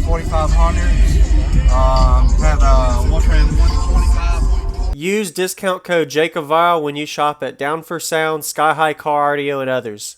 Wolfram 4500. Have a Wolfram 125. Use discount code JacobVile when you shop at Down for Sound, Sky High Car Audio, and others.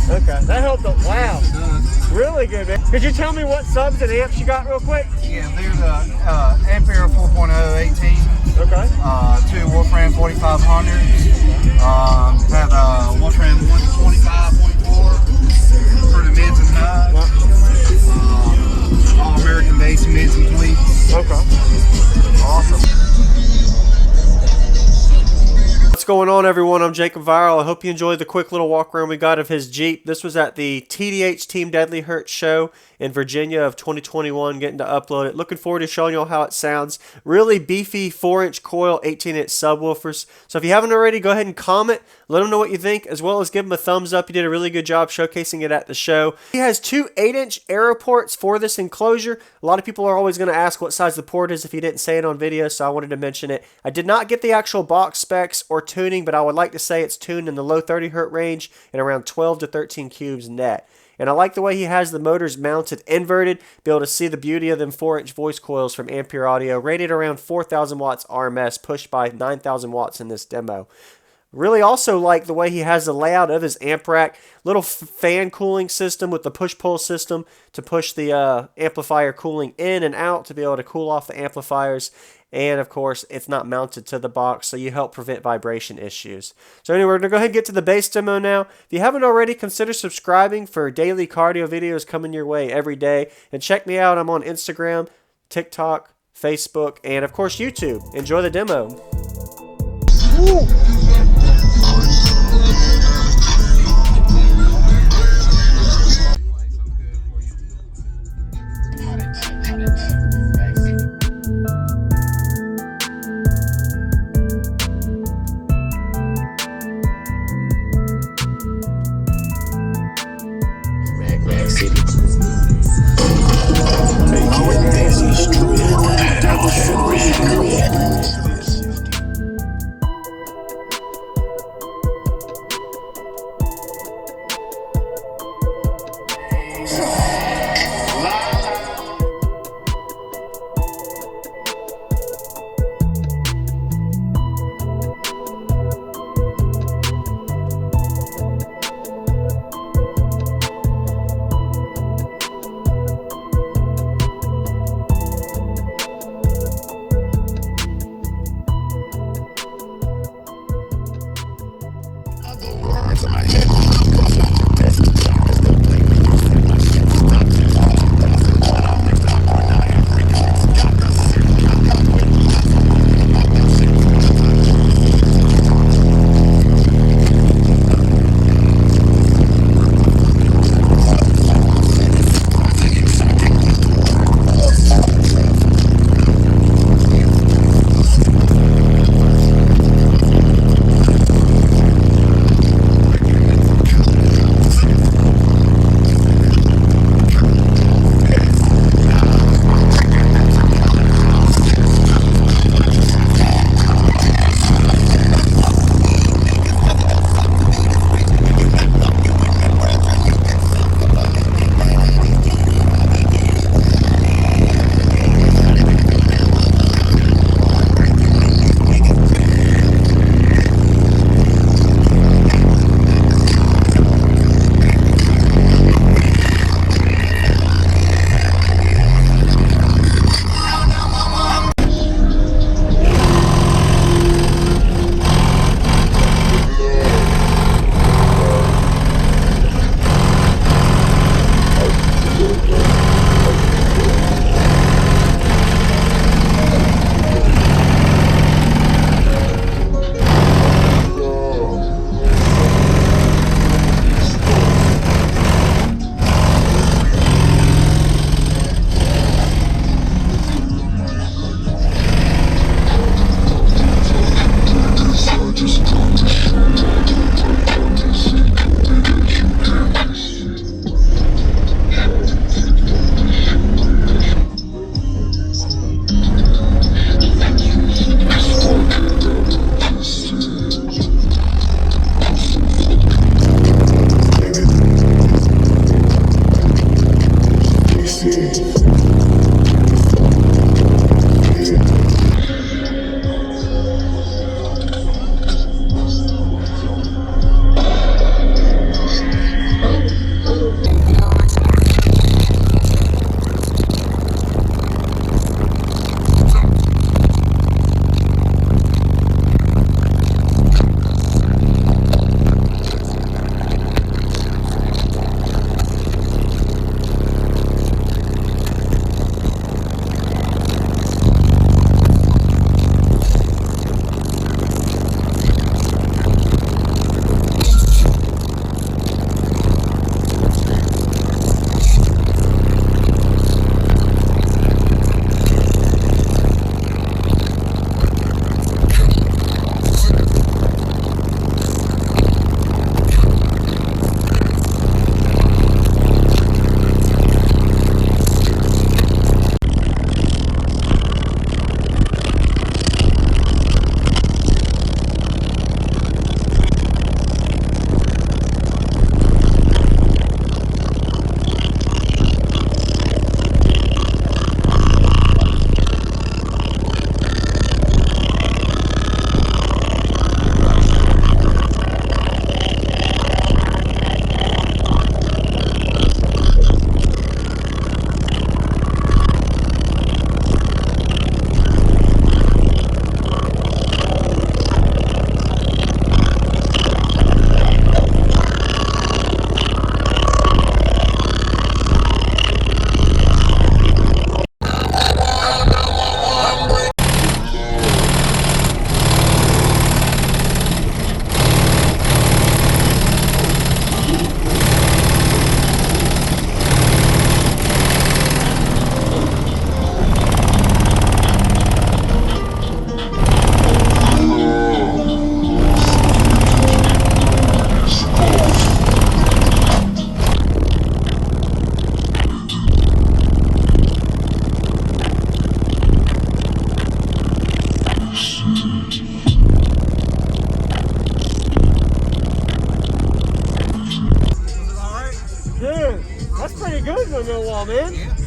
Okay, that helped a wow. Really good, man. Could you tell me what subs and amps you got real quick? Yeah, there's a Ampere 4.0 18. Okay. 2 Wolfram 4500. Have a Wolfram 125.4 for the mids and highs. All American bass mids and tweaks. Okay. Awesome. What's going on, everyone? I'm Jacob Viral. I hope you enjoyed the quick little walk around we got of his Jeep. This was at the TDH Team Deadly Hurt show in Virginia of 2021, getting to upload it. Looking forward to showing you all how it sounds. Really beefy 4-inch coil, 18-inch subwoofers. So if you haven't already, go ahead and comment. Let them know what you think, as well as give him a thumbs up. You did a really good job showcasing it at the show. He has 2 8-inch aero ports for this enclosure. A lot of people are always going to ask what size the port is if he didn't say it on video, so I wanted to mention it. I did not get the actual box specs or tuning, but I would like to say it's tuned in the low 30 hertz range and around 12 to 13 cubes net. And I like the way he has the motors mounted inverted. Be able to see the beauty of them 4-inch voice coils from Ampere Audio, rated around 4,000 watts RMS, pushed by 9,000 watts in this demo. Really also like the way he has the layout of his amp rack. Little fan cooling system with the push-pull system to push the amplifier cooling in and out to be able to cool off the amplifiers. And of course, it's not mounted to the box, so you help prevent vibration issues. So anyway, we're going to go ahead and get to the bass demo now. If you haven't already, consider subscribing for daily cardio videos coming your way every day. And check me out. I'm on Instagram, TikTok, Facebook, and of course YouTube. Enjoy the demo. Woo!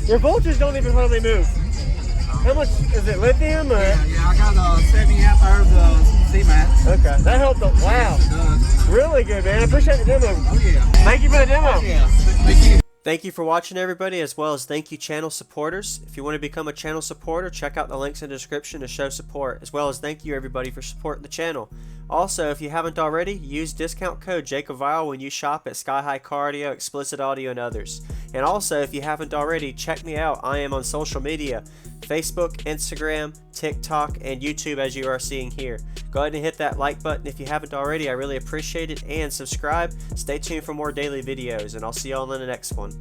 Your voltage don't even hardly move. How much is it? Lithium? Or? Yeah, I got 70 amp hours of C-Max. Okay, that helped. Wow, It does. really good, man. I appreciate the demo. Oh yeah. Thank you for the demo. Yeah. Thank you. Thank you for watching, everybody, as well as thank you channel supporters. If you want to become a channel supporter, check out the links in the description to show support, as well as thank you everybody for supporting the channel. Also, if you haven't already, use discount code JacobViral when you shop at Sky High Cardio, Explicit Audio, and others. And also, if you haven't already, check me out. I am on social media, Facebook, Instagram, TikTok, and YouTube, as you are seeing here. Go ahead and hit that like button if you haven't already. I really appreciate it. And subscribe. Stay tuned for more daily videos, and I'll see y'all in the next one.